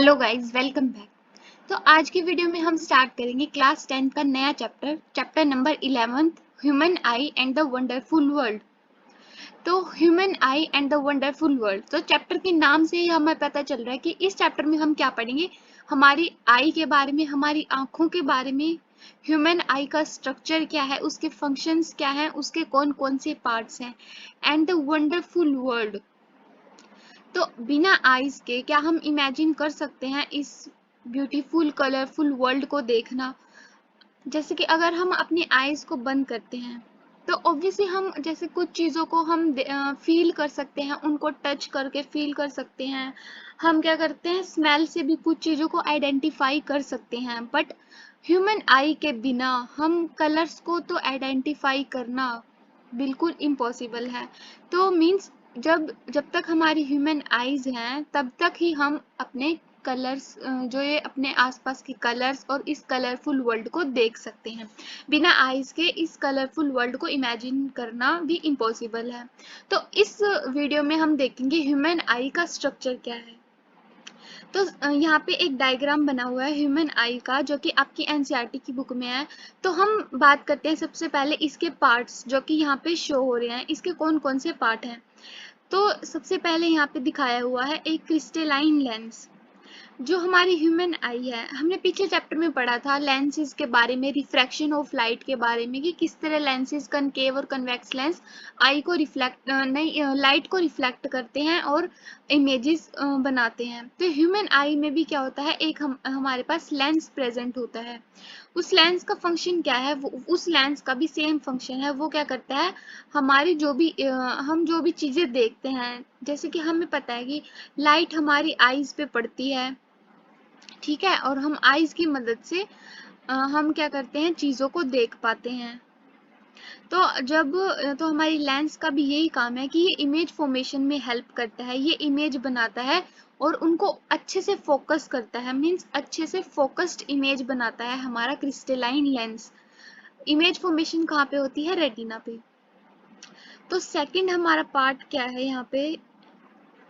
Hello guys, welcome back. तो आज की वीडियो में हम स्टार्ट करेंगे क्लास 10 का नया chapter number 11 human eye and the wonderful world. तो human eye and the wonderful world, तो चैप्टर के नाम से ही हमें पता चल रहा है कि इस चैप्टर में हम क्या पढ़ेंगे। हमारी आई के बारे में, हमारी आंखों के बारे में, ह्यूमन आई का स्ट्रक्चर क्या है, उसके फंक्शंस क्या हैं, उसके कौन कौन से पार्ट्स हैं, एंड द वंडरफुल वर्ल्ड। तो बिना आईज के क्या हम इमेजिन कर सकते हैं इस ब्यूटीफुल कलरफुल वर्ल्ड को देखना। जैसे कि अगर हम अपनी आईज को बंद करते हैं तो ऑब्वियसली हम जैसे कुछ चीज़ों को हम फील कर सकते हैं, उनको टच करके फील कर सकते हैं। हम क्या करते हैं, स्मेल से भी कुछ चीज़ों को आइडेंटिफाई कर सकते हैं, बट ह्यूमन आई के बिना हम कलर्स को तो आइडेंटिफाई करना बिल्कुल इम्पॉसिबल है। तो मीन्स जब जब तक हमारी ह्यूमन आईज हैं तब तक ही हम अपने कलर्स, जो ये अपने आसपास के कलर्स और इस कलरफुल वर्ल्ड को देख सकते हैं। बिना आईज के इस कलरफुल वर्ल्ड को इमेजिन करना भी इम्पॉसिबल है। तो इस वीडियो में हम देखेंगे ह्यूमन आई का स्ट्रक्चर क्या है। तो यहाँ पे एक डायग्राम बना हुआ है ह्यूमन आई का, जो कि आपकी एनसीईआरटी की बुक में है। तो हम बात करते हैं सबसे पहले इसके पार्ट्स, जो कि यहाँ पे शो हो रहे हैं, इसके कौन कौन से पार्ट हैं। तो सबसे पहले यहाँ पे दिखाया हुआ है एक क्रिस्टलाइन लेंस। जो हमारी ह्यूमन आई है, हमने पिछले चैप्टर में पढ़ा था लेंसेज के बारे में, रिफ्रैक्शन ऑफ लाइट के बारे में, कि किस तरह लेंसेज, कनकेव और कन्वेक्स लेंस आई को रिफ्लेक्ट नहीं लाइट को रिफ्लेक्ट करते हैं और इमेजेस बनाते हैं। तो ह्यूमन आई में भी क्या होता है, एक हमारे पास लेंस प्रेजेंट होता है। उस लेंस का फंक्शन क्या है, उस लेंस का भी सेम फंक्शन है। वो क्या करता है, हमारी हम जो भी चीज़ें देखते हैं, जैसे कि हमें पता है कि लाइट हमारी आईज पे पड़ती है, ठीक है, और हम आईज की मदद से हम क्या करते हैं, चीज़ों को देख पाते हैं। तो हमारी लेंस का भी यही काम है कि ये इमेज फॉर्मेशन में हेल्प करता है, ये इमेज बनाता है और उनको अच्छे से फोकस करता है। मीन्स अच्छे से फोकस्ड इमेज बनाता है हमारा क्रिस्टलाइन लेंस। इमेज फॉर्मेशन कहाँ पे होती है, रेटिना पे। तो सेकंड हमारा पार्ट क्या है यहाँ पे,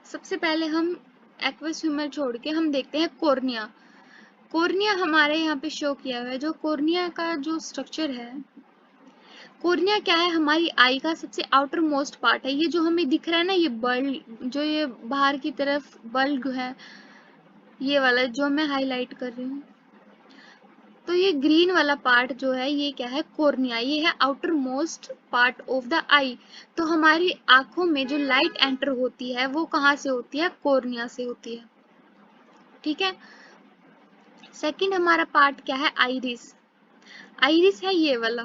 सबसे पहले हम एक्वस ह्यूमर छोड़ के हम देखते हैं कॉर्निया। कॉर्निया हमारे यहाँ पे शो किया हुआ है। जो कॉर्निया का जो स्ट्रक्चर है, कॉर्निया क्या है, हमारी आई का सबसे आउटर मोस्ट पार्ट है। ये जो हमें दिख रहा है ना, ये बल्ब, जो ये बाहर की तरफ बल्ब है, ये वाला जो मैं हाईलाइट कर रही हूँ, तो ये ग्रीन वाला पार्ट जो है, ये क्या है, कॉर्निया। ये है outermost part of the eye. तो हमारी आंखों में जो लाइट एंटर होती है वो कहाँ से होती है, कॉर्निया से होती है, ठीक है। सेकंड हमारा पार्ट क्या है, आइरिस। आइरिस है ये वाला,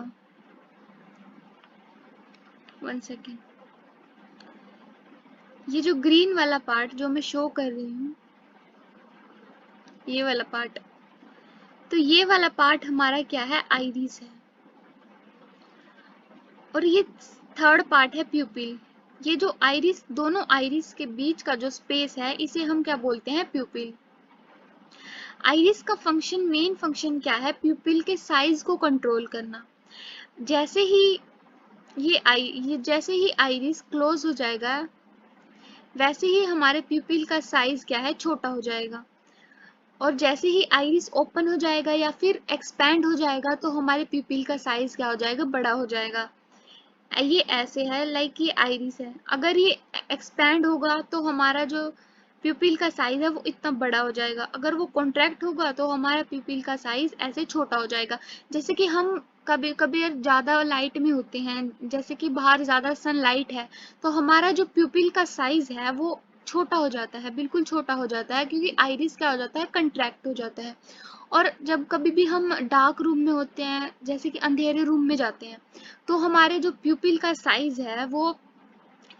1 सेकेंड, ये जो ग्रीन वाला पार्ट जो मैं शो कर रही हूँ, ये वाला पार्ट, तो ये वाला पार्ट हमारा क्या है, आइरिस है। और ये थर्ड पार्ट है प्यूपिल। ये जो आइरिस, दोनों आइरिस के बीच का जो स्पेस है, इसे हम क्या बोलते हैं, प्यूपिल। आइरिस का फंक्शन, मेन फंक्शन क्या है, प्यूपिल के साइज को कंट्रोल करना। जैसे ही ये जैसे ही आइरिस क्लोज हो जाएगा, वैसे ही हमारे प्यूपिल का साइज क्या है, छोटा हो जाएगा। और जैसे ही आइरिस ओपन हो जाएगा या फिर एक्सपैंड हो जाएगा, तो हमारे प्यूपिल का साइज क्या हो जाएगा, बड़ा हो जाएगा। ये ऐसे है, लाइक ये आइरिस है, अगर ये एक्सपैंड होगा तो हमारा जो प्यूपिल का साइज है वो इतना बड़ा हो जाएगा। अगर वो कॉन्ट्रैक्ट होगा तो हमारा प्यूपिल का साइज ऐसे छोटा हो जाएगा। जैसे कि हम कभी कभी ज़्यादा लाइट में होते हैं, जैसे कि बाहर ज़्यादा सनलाइट है, तो हमारा जो प्यूपिल का साइज है वो छोटा हो जाता है, बिल्कुल छोटा हो जाता है, क्योंकि आइरिस क्या हो जाता है, कंट्रैक्ट हो जाता है। और जब कभी भी हम डार्क रूम में होते हैं, जैसे कि अंधेरे रूम में जाते हैं, तो हमारे जो प्यूपिल का साइज है वो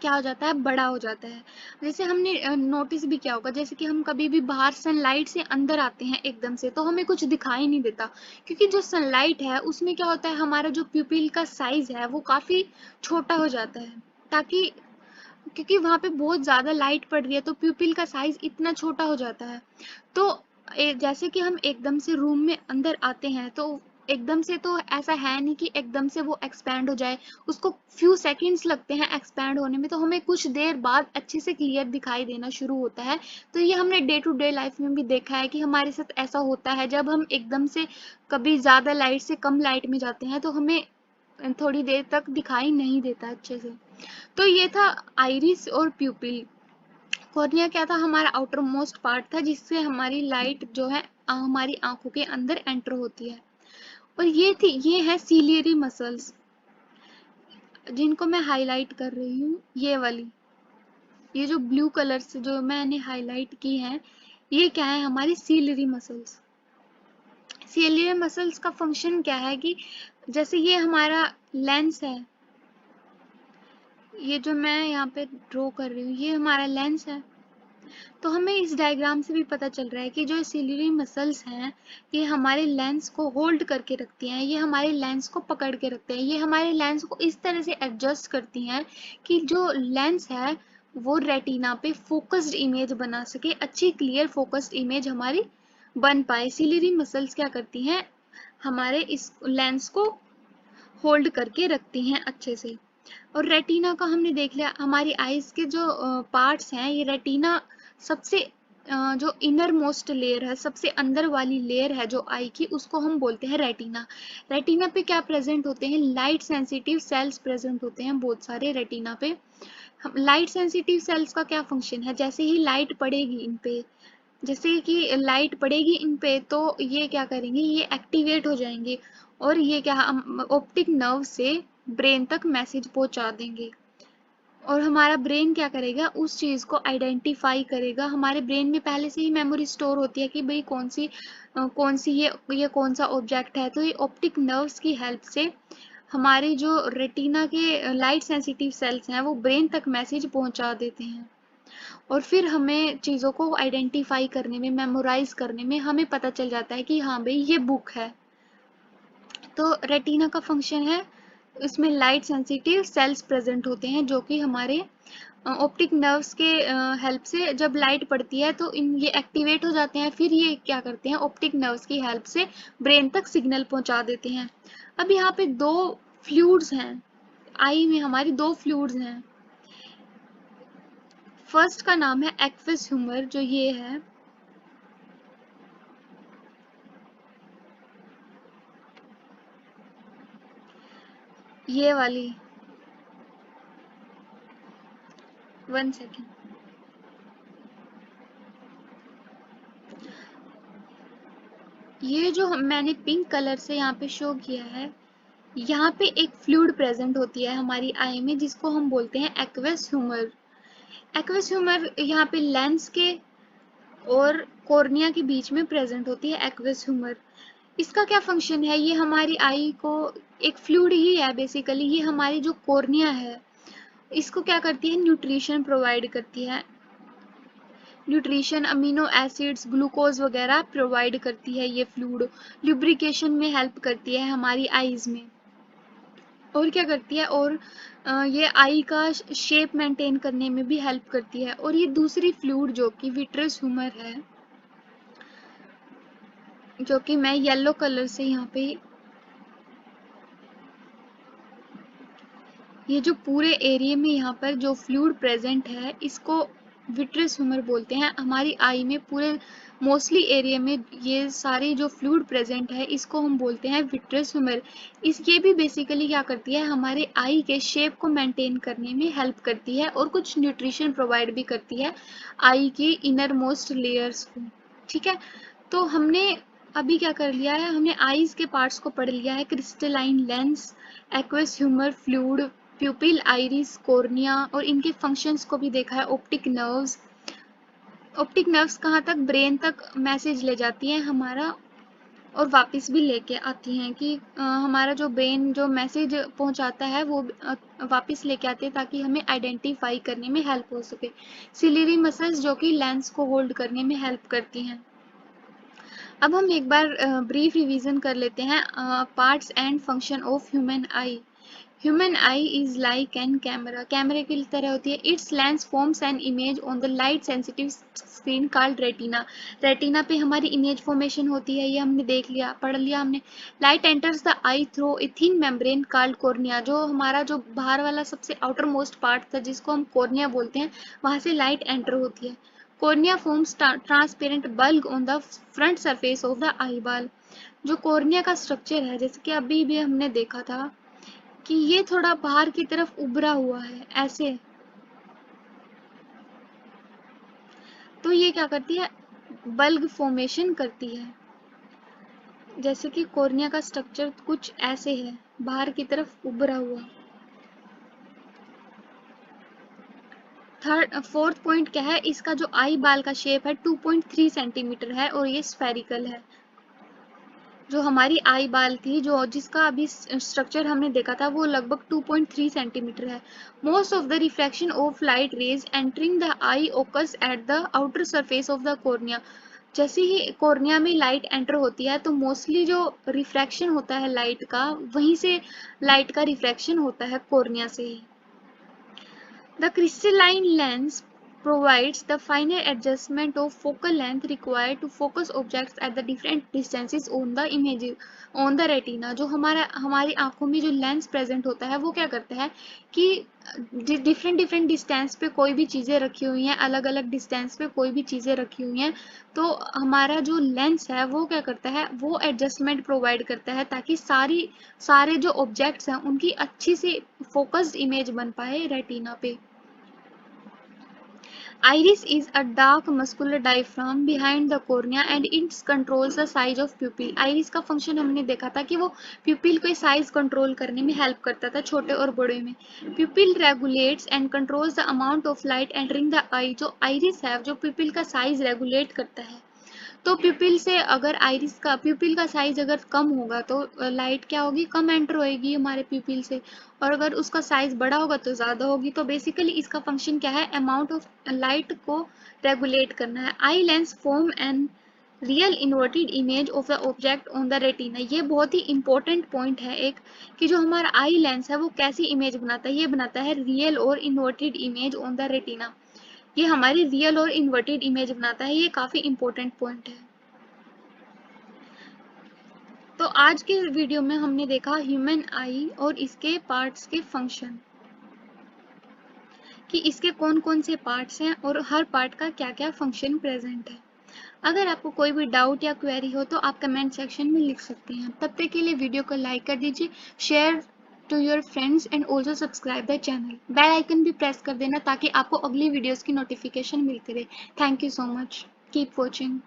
क्या हो जाता है, बड़ा हो जाता है। जैसे हमने नोटिस भी किया होगा, जैसे कि हम कभी भी बाहर सनलाइट से अंदर आते हैं एकदम से, तो हमें कुछ दिखाई नहीं देता, क्योंकि जो सनलाइट है उसमें क्या होता है, हमारा जो प्यूपिल का साइज है वो काफी छोटा हो जाता है, ताकि क्योंकि वहां पे बहुत ज्यादा लाइट पड़ रही है, तो प्यूपिल का साइज इतना छोटा हो जाता है। तो जैसे कि हम एकदम से रूम में अंदर आते हैं, तो एकदम से तो ऐसा है नहीं कि एकदम से वो एक्सपैंड हो जाए, उसको फ्यू सेकंड्स लगते हैं एक्सपैंड होने में, तो हमें कुछ देर बाद अच्छे से क्लियर दिखाई देना शुरू होता है। तो ये हमने डे टू डे लाइफ में भी देखा है कि हमारे साथ ऐसा होता है, जब हम एकदम से कभी ज्यादा लाइट से कम लाइट में जाते हैं तो हमें थोड़ी देर तक दिखाई नहीं देता अच्छे से। तो ये था आइरिस और प्यूपिल। कॉर्निया क्या था, हमारा आउटर मोस्ट पार्ट था जिससे हमारी लाइट जो है हमारी आंखों के अंदर एंटर होती है। और ये है सीलियरी मसल्स, जिनको मैं हाईलाइट कर रही हूँ, ये वाली, ये जो ब्लू कलर से जो मैंने हाईलाइट की है, ये क्या है, हमारी सीलियरी मसल्स। सीलियरी मसल्स का फंक्शन क्या है कि जैसे ये हमारा लेंस है, ये जो मैं यहाँ पे ड्रॉ कर रही हूँ, ये हमारा लेंस है। तो हमें इस डायग्राम से भी पता चल रहा है कि जो सिलियरी मसल्स हैं, ये हमारे लेंस को होल्ड करके रखती हैं, ये हमारे लेंस को पकड़ के रखते हैं, ये हमारे लेंस को इस तरह से एडजस्ट करती हैं कि जो लेंस है वो रेटिना पे फोकस्ड इमेज बना सके, अच्छी क्लियर फोकस्ड इमेज हमारी बन पाए। सिलियरी मसल्स क्या करती हैं, हमारे इस लेंस को होल्ड करके रखती हैं अच्छे से। और रेटिना का हमने देख लिया, हमारी आईज के जो पार्ट्स हैं, ये रेटिना सबसे जो इनर मोस्ट लेयर है, सबसे अंदर वाली लेयर है जो आई की, उसको हम बोलते हैं रेटिना। रेटिना पे क्या प्रेजेंट होते हैं, लाइट सेंसिटिव सेल्स प्रेजेंट होते हैं बहुत सारे रेटिना पे। लाइट सेंसिटिव सेल्स का क्या फंक्शन है, जैसे ही लाइट पड़ेगी इन पे, जैसे कि लाइट पड़ेगी इन पे तो ये क्या करेंगे, ये एक्टिवेट हो जाएंगे और ये क्या, ऑप्टिक नर्व से ब्रेन तक मैसेज पहुंचा देंगे। और हमारा ब्रेन क्या करेगा, उस चीज को आइडेंटिफाई करेगा। हमारे ब्रेन में पहले से ही मेमोरी स्टोर होती है कि भाई कौन सी ये कौन सा ऑब्जेक्ट है। तो ये ऑप्टिक नर्व्स की हेल्प से हमारे जो रेटिना के लाइट सेंसिटिव सेल्स हैं वो ब्रेन तक मैसेज पहुंचा देते हैं। और फिर हमें चीज़ों को आइडेंटिफाई करने में, मेमोराइज करने में हमें पता चल जाता है कि हाँ भाई ये बुक है। तो रेटिना का फंक्शन है, इसमें लाइट सेंसिटिव सेल्स प्रेजेंट होते हैं जो कि हमारे ऑप्टिक नर्व्स के हेल्प से जब लाइट पड़ती है तो इन ये एक्टिवेट हो जाते हैं, फिर ये क्या करते हैं, ऑप्टिक नर्व्स की हेल्प से ब्रेन तक सिग्नल पहुंचा देते हैं। अब यहाँ पे दो फ्लूइड्स हैं, आई में हमारी दो फ्लूइड्स हैं। फर्स्ट का नाम है एक्विस ह्यूमर, जो ये है, ये वाली, 1 सेकेंड, ये जो मैंने पिंक कलर से यहाँ पे शो किया है, यहाँ पे एक फ्लूइड प्रेजेंट होती है हमारी आई में जिसको हम बोलते हैं एक्वस ह्यूमर। एक्वस ह्यूमर यहाँ पे लेंस के और कॉर्निया के बीच में प्रेजेंट होती है एक्वस ह्यूमर। इसका क्या फंक्शन है, ये हमारी आई को, एक फ्लूइड ही है बेसिकली, ये हमारी जो कॉर्निया है इसको क्या करती है, न्यूट्रिशन प्रोवाइड करती है। न्यूट्रिशन, अमीनो एसिड्स, ग्लूकोज वगैरह प्रोवाइड करती है ये फ्लूइड। ल्यूब्रिकेशन में हेल्प करती है हमारी आईज में। और क्या करती है, और ये आई का शेप मेंटेन करने में भी हेल्प करती है। और ये दूसरी फ्लूइड जो कि विट्रस ह्यूमर है, जो कि मैं येलो कलर से यहाँ पे, ये जो पूरे एरिया में यहाँ पर जो फ्लूइड प्रेजेंट है इसको विट्रस ह्यूमर बोलते हैं। हमारी आई में पूरे मोस्टली एरिया में ये सारी जो फ्लूइड प्रेजेंट है इसको हम बोलते हैं विट्रस ह्यूमर। ये भी बेसिकली क्या करती है, हमारे आई के शेप को मेंटेन करने में हेल्प करती है और कुछ न्यूट्रिशन प्रोवाइड भी करती है आई की इनर मोस्ट लेयर्स को। ठीक है, तो हमने अभी क्या कर लिया है, हमने आईज के पार्ट्स को पढ़ लिया है, crystalline lens, aqueous humour fluid, प्यूपिल, iris, cornea, और इनके फंक्शंस को भी देखा है। ऑप्टिक नर्व्स, ऑप्टिक नर्व्स कहाँ तक, ब्रेन तक मैसेज ले जाती हैं हमारा और वापस भी लेके आती हैं कि हमारा जो ब्रेन जो मैसेज पहुंचाता है वो वापस लेके आते हैं ताकि हमें आइडेंटिफाई करने में हेल्प हो सके। सिलियरी मसल्स जो कि लेंस को होल्ड करने में हेल्प करती हैं। अब हम एक बार ब्रीफ रिवीजन कर लेते हैं parts and function of human I. Human I is like an camera, कैमरे की तरह होती है। It's lens forms an image on the light sensitive screen called retina, retina पे हमारी इमेज फॉर्मेशन होती है, ये हमने देख लिया, पढ़ लिया हमने। Light enters the I through a thin membrane called cornea, जो हमारा जो बाहर वाला सबसे आउटर मोस्ट पार्ट था जिसको हम कॉर्निया बोलते हैं, वहां से लाइट एंटर होती है। Cornea forms transparent bulb on the front surface of the eye ball, जो कॉर्निया का स्ट्रक्चर है, जैसे कि अभी भी हमने देखा था कि ये थोड़ा बाहर की तरफ उभरा हुआ है ऐसे, तो ये क्या करती है, बल्ब फॉर्मेशन करती है। जैसे कि कॉर्निया का स्ट्रक्चर कुछ ऐसे है, बाहर की तरफ उभरा हुआ। थर्ड फोर्थ पॉइंट क्या है, इसका जो आई बाल का शेप है 2.3 सेंटीमीटर है और ये स्फेरिकल है। जो हमारी आई बाल थी, जो जिसका अभी स्ट्रक्चर हमने देखा था, वो लगभग 2.3 सेंटीमीटर है। Most of the reflection of light rays entering the I occurs at the outer surface of the cornea, जैसे ही कॉर्निया में लाइट एंटर होती है तो मोस्टली जो रिफ्रैक्शन होता है लाइट का, वहीं से लाइट का रिफ्रैक्शन होता है कॉर्निया से ही। The crystalline lens provides the finer adjustment of focal length required to focus objects at the different distances on the image on the retina। जो हमारी आंखों में जो लेंस प्रेजेंट होता है वो क्या करता है कि डिफरेंट डिफरेंट डिस्टेंस पे कोई भी चीज़ें रखी हुई हैं, अलग अलग डिस्टेंस पे कोई भी चीज़ें रखी हुई हैं, तो हमारा जो लेंस है वो क्या करता है, वो एडजस्टमेंट प्रोवाइड करता है ताकि सारे जो ऑब्जेक्ट्स हैं उनकी अच्छी सी फोकस्ड इमेज बन पाए रेटिना पे। Iris is a dark muscular diaphragm behind the cornea and it controls the size of pupil। iris का फंक्शन हमने देखा था कि वो प्यूपिल को साइज कंट्रोल करने में हेल्प करता था, छोटे और बड़े में। Pupil regulates and controls the amount of light entering the eye, जो आइरिस है जो प्यूपिल का साइज रेगुलेट करता है। तो प्यूपिल से अगर प्यूपिल का साइज अगर कम होगा तो लाइट क्या होगी, कम एंटर होगी हमारे प्यूपिल से, और अगर उसका साइज बड़ा होगा तो ज्यादा होगी। तो बेसिकली इसका फंक्शन क्या है, अमाउंट ऑफ लाइट को रेगुलेट करना है। Eye lens form and real inverted image of the object on the retina, ये बहुत ही इंपॉर्टेंट पॉइंट है एक, कि जो हमारा आई लेंस है वो कैसी इमेज बनाता है, ये बनाता है रियल और inverted image on the retina. ये हमारी रियल और इन्वर्टेड इमेज बनाता है, ये काफी इंपॉर्टेंट पॉइंट है। तो आज के वीडियो में हमने देखा ह्यूमन आई और इसके पार्ट्स के फंक्शन, कि इसके कौन कौन से पार्ट्स हैं और हर पार्ट का क्या क्या फंक्शन प्रेजेंट है। अगर आपको कोई भी डाउट या क्वेरी हो तो आप कमेंट सेक्शन में लिख सकते हैं। तब तक के लिए वीडियो को लाइक कर दीजिए, share to your friends and also subscribe the channel. Bell icon भी प्रेस कर देना ताकि आपको अगली वीडियोस की नोटिफिकेशन मिलती रहे। Thank you so much, keep watching.